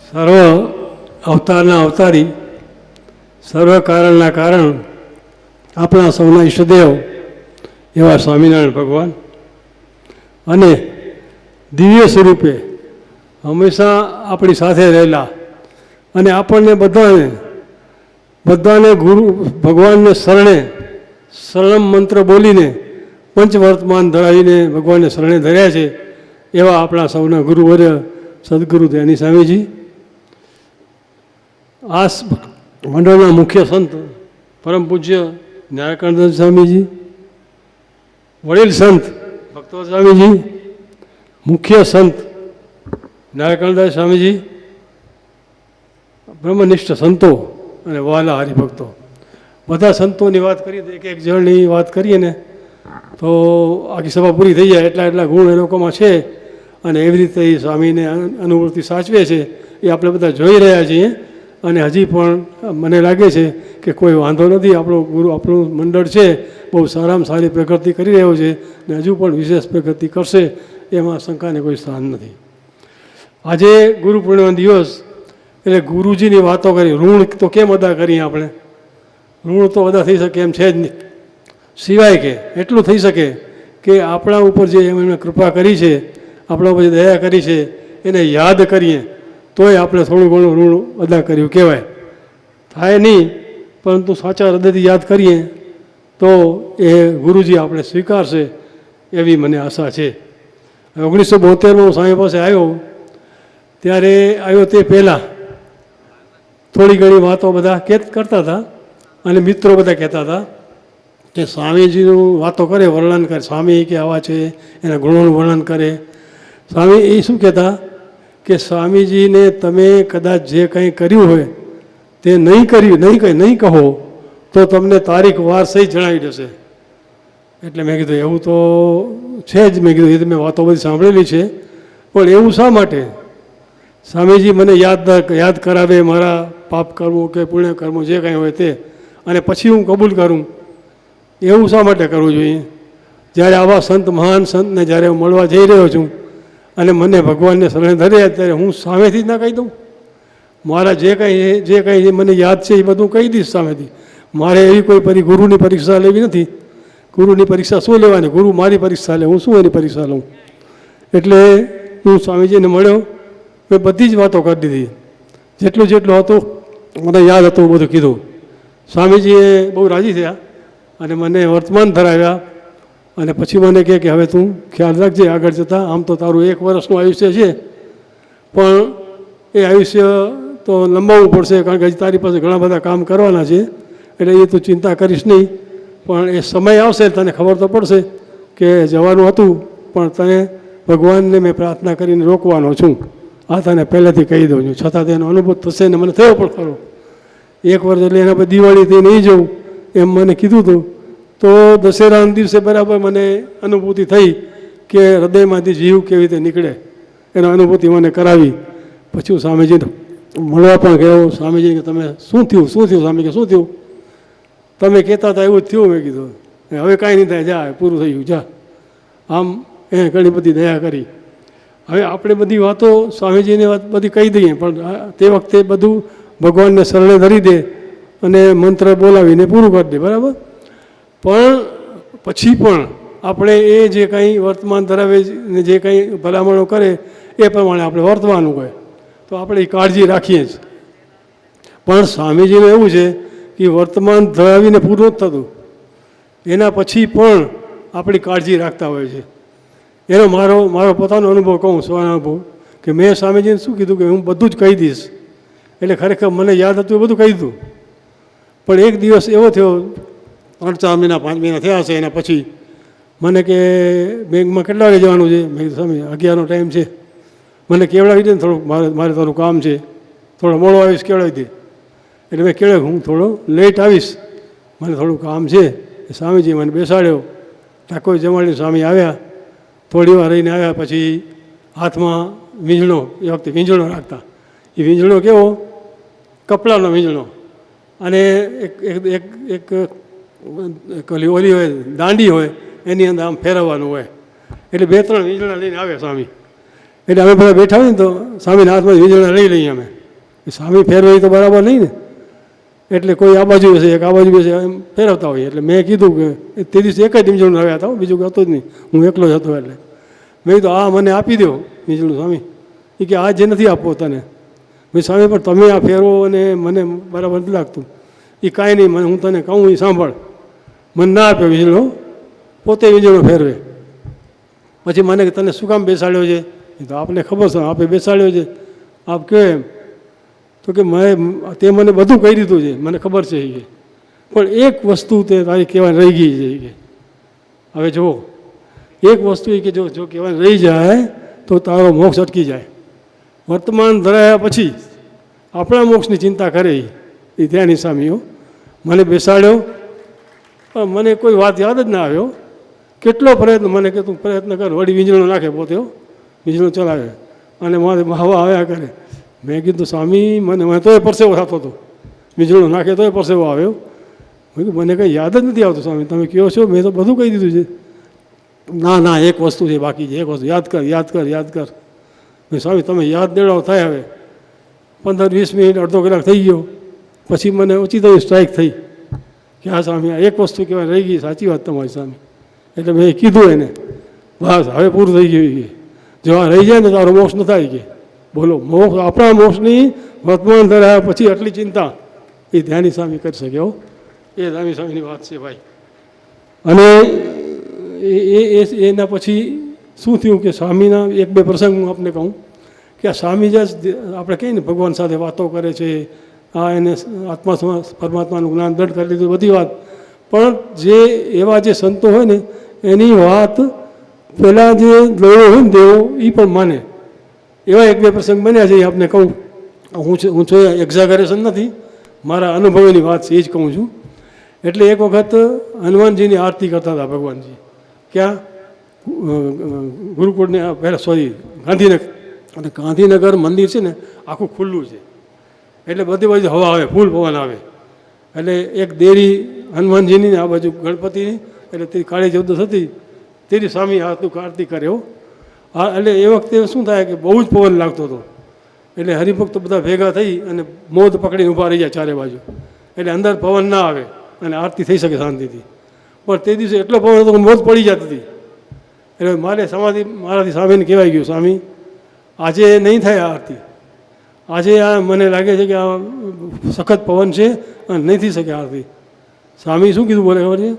સર્વ અવતારના અવતારી, સર્વ કારણના કારણ, આપણા સૌના ઈષ્ટદેવ એવા સ્વામિનારાયણ ભગવાન અને દિવ્ય સ્વરૂપે હંમેશા આપણી સાથે રહેલા અને આપણને બધાને ગુરુ ભગવાનને શરણમ મંત્ર બોલીને પંચવર્તમાન ધરાવીને ભગવાનને શરણે ધર્યા છે એવા આપણા સૌના ગુરુવર્ય સદગુરુ ધ્યાની સ્વામીજી, આ મંડળના મુખ્ય સંત પરમ પૂજ્ય ન્યાયકંદ સ્વામીજી, વડીલ સંત ભક્તો સ્વામીજી, મુખ્ય સંત ન્યાયકંદ સ્વામીજી, બ્રહ્મનિષ્ઠ સંતો અને વાલા હરિભક્તો, બધા સંતોની વાત કરીએ તો એક જણની વાત કરીએ ને તો આખી સભા પૂરી થઈ જાય. એટલા ગુણ એ લોકોમાં છે અને એવી રીતે એ સ્વામીને અનુભૂતિ સાચવે છે એ આપણે બધા જોઈ રહ્યા છીએ. અને હજી પણ મને લાગે છે કે કોઈ વાંધો નથી, આપણું મંડળ છે બહુ સારામાં સારી પ્રગતિ કરી રહ્યો છે ને હજુ પણ વિશેષ પ્રગતિ કરશે, એમાં શંકાને કોઈ સ્થાન નથી. આજે ગુરુ પૂર્ણિમા દિવસ એટલે ગુરુજીની વાતો કરી, ઋણ તો કેમ અદા કરીએ આપણે? ઋણ તો અદા થઈ શકે એમ છે જ નહીં, સિવાય કે એટલું થઈ શકે કે આપણા ઉપર જે એમણે કૃપા કરી છે, આપણા ઉપર જે દયા કરી છે એને યાદ કરીએ તોય આપણે થોડું ઘણું ઋણ અદા કર્યું કહેવાય. થાય નહીં, પરંતુ સાચા હૃદયથી યાદ કરીએ તો એ ગુરુજી આપણે સ્વીકારશે એવી મને આશા છે. 1972માં હું સ્વામી પાસે આવ્યો, ત્યારે આવ્યો તે પહેલાં થોડી ઘણી વાતો બધા કરતા હતા અને મિત્રો બધા કહેતા હતા કે સ્વામીજીનું વાતો કરે, વર્ણન કરે, સ્વામી કે આવા છે, એના ગુણોનું વર્ણન કરે. સ્વામી એ શું કહેતા કે સ્વામીજીને તમે કદાચ જે કંઈ કર્યું હોય તે નહીં કહો તો તમને તારીખ વાર સહી જણાવી દેશે. એટલે મેં કીધું એવું તો છે જ, મેં કીધું એ તો મેં વાતો બધી સાંભળેલી છે, પણ એવું શા માટે સ્વામીજી મને યાદ કરાવે મારા પાપ કર્મો કે પુણ્ય કર્મો જે કંઈ હોય તે, અને પછી હું કબૂલ કરું, એવું શા માટે કરવું જોઈએ? જ્યારે આવા સંત, મહાન સંતને જ્યારે હું મળવા જઈ રહ્યો છું અને મને ભગવાનને શરણે ધર્યા, ત્યારે હું સામેથી જ ના કહી દઉં? મારા જે કંઈ મને યાદ છે એ બધું કહી દઈશ સામેથી. મારે એવી કોઈ ગુરુની પરીક્ષા લેવી નથી. ગુરુની પરીક્ષા શું લેવાની? ગુરુ મારી પરીક્ષા લે, હું શું એની પરીક્ષા લઉં? એટલે હું સ્વામીજીને મળ્યો, મેં બધી જ વાતો કરી દીધી, જેટલું હતું મને યાદ હતું બધું કીધું. સ્વામીજીએ બહુ રાજી થયા અને મને વર્તમાન ધરાવ્યા અને પછી મને કહે કે હવે તું ખ્યાલ રાખજે આગળ જતાં, આમ તો તારું 1 વર્ષનું આયુષ્ય છે પણ એ આયુષ્ય તો લંબાવવું પડશે, કારણ કે હજી તારી પાસે ઘણા બધા કામ કરવાના છે, એટલે એ તું ચિંતા કરીશ નહીં. પણ એ સમય આવશે તને ખબર તો પડશે કે જવાનું હતું, પણ તને ભગવાનને મેં પ્રાર્થના કરીને રોકવાનો છું, આ તને પહેલેથી કહી દઉં છું. છતાં તેનો અનુભવ થશે ને મને થયો પણ ખરો. 1 વર્ષ એટલે એના પર દિવાળીથી નહીં જવું એમ મને કીધું હતું. તો દશેરાના દિવસે બરાબર મને અનુભૂતિ થઈ કે હૃદયમાંથી જીવ કેવી રીતે નીકળે, એનો અનુભૂતિ મને કરાવી. પછી હું સ્વામીજીને મળવા પણ ગયો. સ્વામીજી કે તમે શું થયું? સ્વામી કે શું થયું? તમે કહેતા હતા એવું જ થયું. મેં કીધું હવે કાંઈ નહીં થાય, જા પૂરું થઈ ગયું, જા. આમ એ ઘણી બધી દયા કરી. હવે આપણે બધી વાતો સ્વામીજીની વાત બધી કહી દઈએ, પણ તે વખતે બધું ભગવાનને શરણે ધરી દે અને મંત્ર બોલાવીને પૂરું કરી દે, બરાબર. પણ પછી પણ આપણે એ જે કંઈ વર્તમાન ધરાવે ને જે કંઈ ભલામણો કરે એ પ્રમાણે આપણે વર્તવાનું હોય તો આપણે એ કાળજી રાખીએ જ. પણ સ્વામીજીનું એવું છે કે વર્તમાન ધરાવીને પૂરું નથી થતું, એના પછી પણ આપણી કાળજી રાખતા હોય છે. એનો મારો પોતાનો અનુભવ કહું, સ્વાનુભવ, કે મેં સ્વામીજીને શું કીધું કે હું બધું જ કહી દઈશ. એટલે ખરેખર મને યાદ હતું એ બધું કહી દીધું. પણ એક દિવસ એવો થયો, 3-4 મહિના 5 મહિના થયા હશે, એના પછી મને કે બેંકમાં કેટલા વાગે જવાનું છે? મેં કીધું સ્વામી 11નો ટાઈમ છે, મને કેવડાવી દે ને થોડુંક, મારે તારું કામ છે, થોડો મોડો આવીશ કેવડાવી દે. એટલે મેં કહેવાય હું થોડો લેટ આવીશ, મને થોડું કામ છે. સ્વામીજી મને બેસાડ્યો, ટાંકો જમાડીને સ્વામી આવ્યા. થોડી વાર રહીને આવ્યા પછી હાથમાં વીંઝણો, એ વખતે વીંઝણો રાખતા. એ વીંઝણો કેવો? કપડાનો વીંઝણો, અને એક ઓલી હોય દાંડી હોય એની અંદર આમ ફેરવવાનું હોય. એટલે 2-3 વીંઝણા લઈને આવે સ્વામી. એટલે અમે બધા બેઠા હોય ને તો સ્વામીના હાથમાં વીંઝણા લઈ લઈએ અમે. સામે ફેરવાય તો બરાબર નહીં ને, એટલે કોઈ આ બાજુ બેસે એક આ બાજુ બેસે એમ ફેરવતા હોય. એટલે મેં કીધું કે તે દિવસે એક જ વીંજળું આવ્યા હતા, બીજું હતું જ નહીં, હું એકલો જ હતો. એટલે મેં કીધું આ મને આપી દો વીંજળું સ્વામી. એ કે આ જે નથી આપવો તને. મેં સ્વામી પણ તમે આ ફેરવો અને મને બરાબર નથી લાગતું. એ કાંઈ નહીં, મને હું તને કહું એ સાંભળ. મને ના આપ્યો વીંજળો, પોતે વીંજળો ફેરવે. પછી મને કે તને શું કામ બેસાડ્યો છે? એ તો આપને ખબર છે, આપે બેસાડ્યો છે. આપ કહો એમ તો કે તે મને બધું કહી દીધું છે, મને ખબર છે એ. પણ એક વસ્તુ તે તારી કહેવાની રહી ગઈ છે કે હવે જુઓ, એક વસ્તુ એ કે જો કહેવાની રહી જાય તો તારો મોક્ષ અટકી જાય. વર્તમાન ધરાયા પછી આપણા મોક્ષની ચિંતા કરે એ ત્યાંની સામીઓ. મને બેસાડ્યો પણ મને કોઈ વાત યાદ જ ના આવ્યો. કેટલો પ્રયત્ન, મને કે તું પ્રયત્ન કર, વળી વીંજળો નાખે, પોતે વીંજળો ચલાવે અને મારે હવા આવ્યા કરે. મેં કીધું સ્વામી મને તોય પરસેવો થતો હતો, વીંજળો નાખે તોય પરસેવો આવ્યો. મેં કીધું મને કંઈ યાદ જ નથી આવતું સ્વામી, તમે કહો છો મેં તો બધું કહી દીધું છે. ના એક વસ્તુ છે બાકી છે, એક વસ્તુ યાદ કર. મેં સ્વામી તમે યાદ દેડાવ થાય. હવે 15-20 મિનિટ અડધો કલાક થઈ ગયો. પછી મને ઓછી તો સ્ટ્રાઇક થઈ કે હા સ્વામી આ એક વસ્તુ કહેવાય રહી ગઈ, સાચી વાત તમારી સ્વામી. એટલે મેં કીધું એને બસ હવે પૂરું થઈ ગયું. જો આ રહી જાય ને તારો મોક્ષ ન થાય કે બોલો, મોક્ષ આપણા મોક્ષની વર્તમાન ધરાયા પછી આટલી ચિંતા એ ધ્યાની સ્વામી કરી શક્યો. એ ધ્યાની સ્વામીની વાત છે ભાઈ. અને એના પછી શું થયું કે સ્વામીના 1-2 પ્રસંગ હું આપને કહું કે આ સ્વામી જે આપણે કહીએ ને ભગવાન સાથે વાતો કરે છે, આ એને આત્મા પરમાત્માનું જ્ઞાન દૃઢ કરી લીધું, બધી વાત. પણ જે એવા જે સંતો હોય ને એની વાત પહેલાં જે દેવો હોય ને દેવો એ પણ માને. એવા 1-2 પ્રસંગ બન્યા છે એ આપને કહું. હું છું એક્ઝાગરેશન નથી, મારા અનુભવની વાત છે એ જ કહું છું. એટલે એક વખત હનુમાનજીની આરતી કરતા હતા ભગવાનજી. ક્યાં? ગુરુકુળને પહેલાં ગાંધીનગર. અને ગાંધીનગર મંદિર છે ને આખું ખુલ્લું છે, એટલે બધી બાજુ હવા આવે, ફૂલ પવન આવે. એટલે એક દેરી હનુમાનજીની આ બાજુ ગણપતિની, એટલે તે કાળી ચૌદશ હતી તેની સ્વામી આરતી કર્યો. એટલે એ વખતે શું થાય કે બહુ જ પવન લાગતો હતો. એટલે હરિભક્તો બધા ભેગા થઈ અને મોદ પકડીને ઊભા રહી જાય ચારે બાજુ, એટલે અંદર પવન ના આવે અને આરતી થઈ શકે શાંતિથી. પણ તે દિવસે એટલો પવન હતો કે મોદ પડી જતી હતી. એટલે મારાથી સ્વામીને કહેવાય ગયું સ્વામી આજે નહીં થાય આરતી, આજે આ મને લાગે છે કે આ સખત પવન છે અને નહીં થઈ શકે આરતી. સ્વામી શું કીધું બોલે ખબર છે?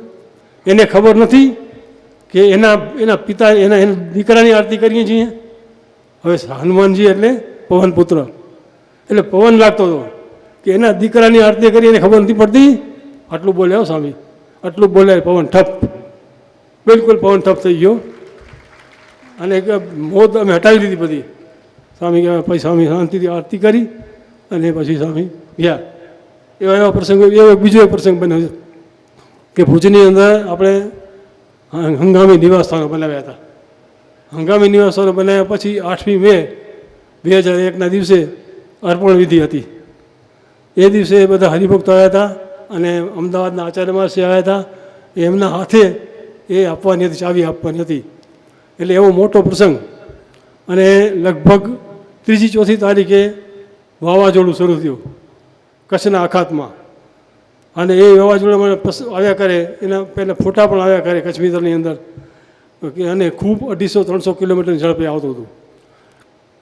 એને ખબર નથી કે એના પિતા એના દીકરાની આરતી કરીએ છીએ. હવે હનુમાનજી એટલે પવન પુત્ર, એટલે પવન લાગતો હતો કે એના દીકરાની આરતી કરી એને ખબર નથી પડતી. આટલું બોલ્યા સ્વામી, આટલું બોલ્યા, પવન ઠપ, બિલકુલ પવન ઠપ થઈ ગયો. અને મોત અમે હટાવી દીધી બધી. સ્વામી કહેવાય પછી સ્વામી શાંતિથી આરતી કરી અને પછી સ્વામી ગયા. એવા પ્રસંગો. બીજો એક પ્રસંગ બન્યો છે કે ભુજની અંદર આપણે હંગામી નિવાસસ્થાનો બનાવ્યા હતા. હંગામી નિવાસસ્થાનો બનાવ્યા પછી 8મી મે 2001ના દિવસે અર્પણ વિધિ હતી. એ દિવસે બધા હરિભક્તો આવ્યા હતા અને અમદાવાદના આચાર્ય મહારાજ આવ્યા હતા. એમના હાથે એ આપવાની હતી, ચાવી આપવાની હતી. એટલે એવો મોટો પ્રસંગ. અને લગભગ 3-4 તારીખે વાવાઝોડું શરૂ થયું કચ્છના અખાતમાં. અને એ વાવાઝોડામાં આવ્યા કરે, એના પહેલાં ફોટા પણ આવ્યા કરે કચ્છ મિત્રની અંદર. અને ખૂબ 250-300 કિલોમીટરની ઝડપે આવતું હતું.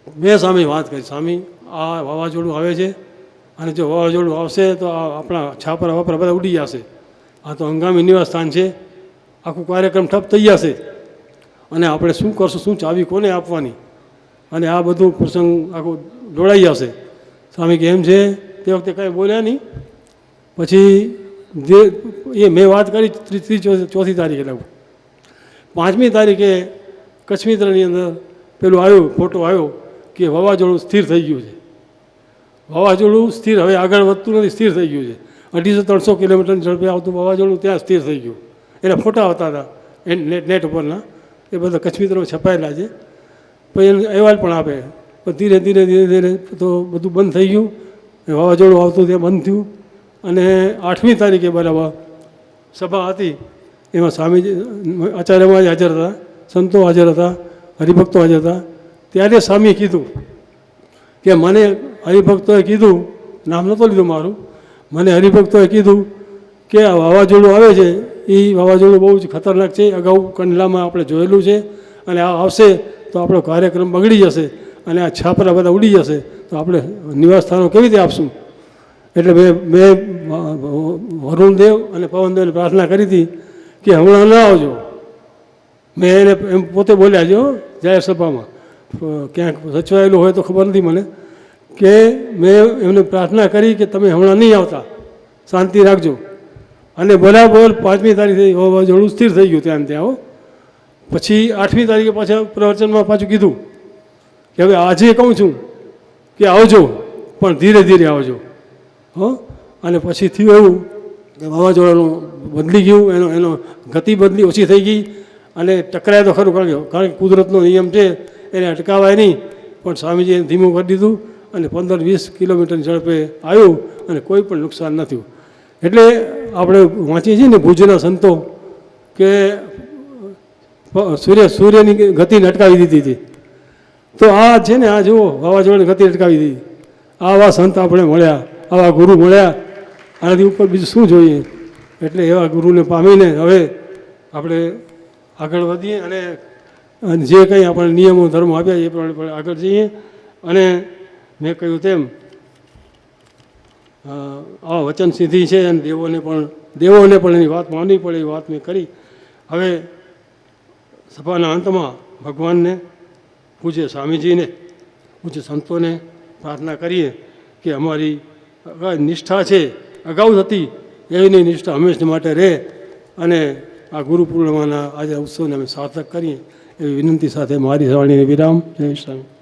મેં સ્વામી વાત કરી, સ્વામી આ વાવાઝોડું આવે છે અને જો વાવાઝોડું આવશે તો આપણા છાપરા વાપરા બધા ઉડી જશે. આ તો હંગામી નિવાસ સ્થાન છે, આખું કાર્યક્રમ ઠપ થઈ જશે અને આપણે શું કરશું, શું ચાવી કોને આપવાની, અને આ બધું પ્રસંગ આખું જોડાઈ જશે. સ્વામી કે એમ છે. તે વખતે કાંઈ બોલ્યા નહીં. પછી જે મેં વાત કરી 3-4 તારીખે લગભગ 5મી તારીખે કચ્છ મિત્રની અંદર પેલું આવ્યું, ફોટો આવ્યો કે વાવાઝોડું સ્થિર થઈ ગયું છે. વાવાઝોડું સ્થિર, હવે આગળ વધતું નથી, સ્થિર થઈ ગયું છે. 250-300 કિલોમીટરની ઝડપે આવતું વાવાઝોડું ત્યાં સ્થિર થઈ ગયું. એના ફોટા આવતા હતા નેટ ઉપરના, એ બધા કચ્છ મિત્રોમાં છપાયેલા છે. પછી એને અહેવાલ પણ આપે. પણ ધીરે તો બધું બંધ થઈ ગયું. વાવાઝોડું આવતું ત્યાં બંધ થયું. અને 8મી તારીખે બરાબર સભા હતી, એમાં સ્વામીજી આચાર્યમાં હાજર હતા, સંતો હાજર હતા, હરિભક્તો હાજર હતા. ત્યારે સ્વામીએ કીધું કે મને હરિભક્તોએ કીધું, નામ નહોતું લીધું મારું, મને હરિભક્તોએ કીધું કે આ વાવાઝોડું આવે છે એ વાવાઝોડું બહુ જ ખતરનાક છે, અગાઉ કંડલામાં આપણે જોયેલું છે, અને આ આવશે તો આપણો કાર્યક્રમ બગડી જશે અને આ છાપરા બધા ઉડી જશે તો આપણે નિવાસસ્થાનો કેવી રીતે આપશું. એટલે મેં વરુણદેવ અને પવનદેવને પ્રાર્થના કરી હતી કે હમણાં ન આવજો. મેં એને એમ પોતે બોલ્યા છો જાહેર સભામાં, ક્યાંક સચવાયેલું હોય તો ખબર નથી મને, કે મેં એમને પ્રાર્થના કરી કે તમે હમણાં નહીં આવતા, શાંતિ રાખજો. અને બરાબર 5મી તારીખે વાવાઝોડું સ્થિર થઈ ગયું ત્યાં ત્યાં. પછી 8મી તારીખે પાછા પ્રવચનમાં પાછું કીધું કે હવે આજે કહું છું કે આવજો પણ ધીરે ધીરે આવજો. અને પછી થયું એવું કે વાવાઝોડાનું બદલી ગયું, એનો ગતિ બદલી, ઓછી થઈ ગઈ અને ટકરાય તો ખરું, કારણ કે કુદરતનો નિયમ છે એને અટકાવાય નહીં, પણ સ્વામીજીએ ધીમું કરી દીધું અને 15-20 કિલોમીટરની ઝડપે આવ્યું અને કોઈ પણ નુકસાન ન થયું. એટલે આપણે વાંચીએ છીએ ને ભુજના સંતો કે સૂર્યની ગતિને અટકાવી દીધી હતી, તો આ છે ને આ જુઓ વાવાઝોડાની ગતિ અટકાવી દીધી. આવા સંત આપણે મળ્યા, આવા ગુરુ મળ્યા, આનાથી ઉપર બીજું શું જોઈએ. એટલે એવા ગુરુને પામીને હવે આપણે આગળ વધીએ અને જે કંઈ આપણે નિયમો ધર્મ આપ્યા એ પ્રમાણે આગળ જઈએ. અને મેં કહ્યું તેમ આ વચન સિદ્ધિ છે અને દેવોને પણ એની વાત માનવી પડે એ વાત મેં કરી. હવે સભાના અંતમાં ભગવાનને, પૂજ્ય સ્વામીજીને, પૂજ્ય સંતોને પ્રાર્થના કરીએ કે અમારી નિષ્ઠા છે અગાઉ હતી એવી નિષ્ઠા હંમેશા માટે રહે અને આ ગુરુ પૂર્ણિમાના આજે ઉત્સવને અમે સાર્થક કરીએ એવી વિનંતી સાથે મારી વાણીને વિરામ. જય સ્વામી.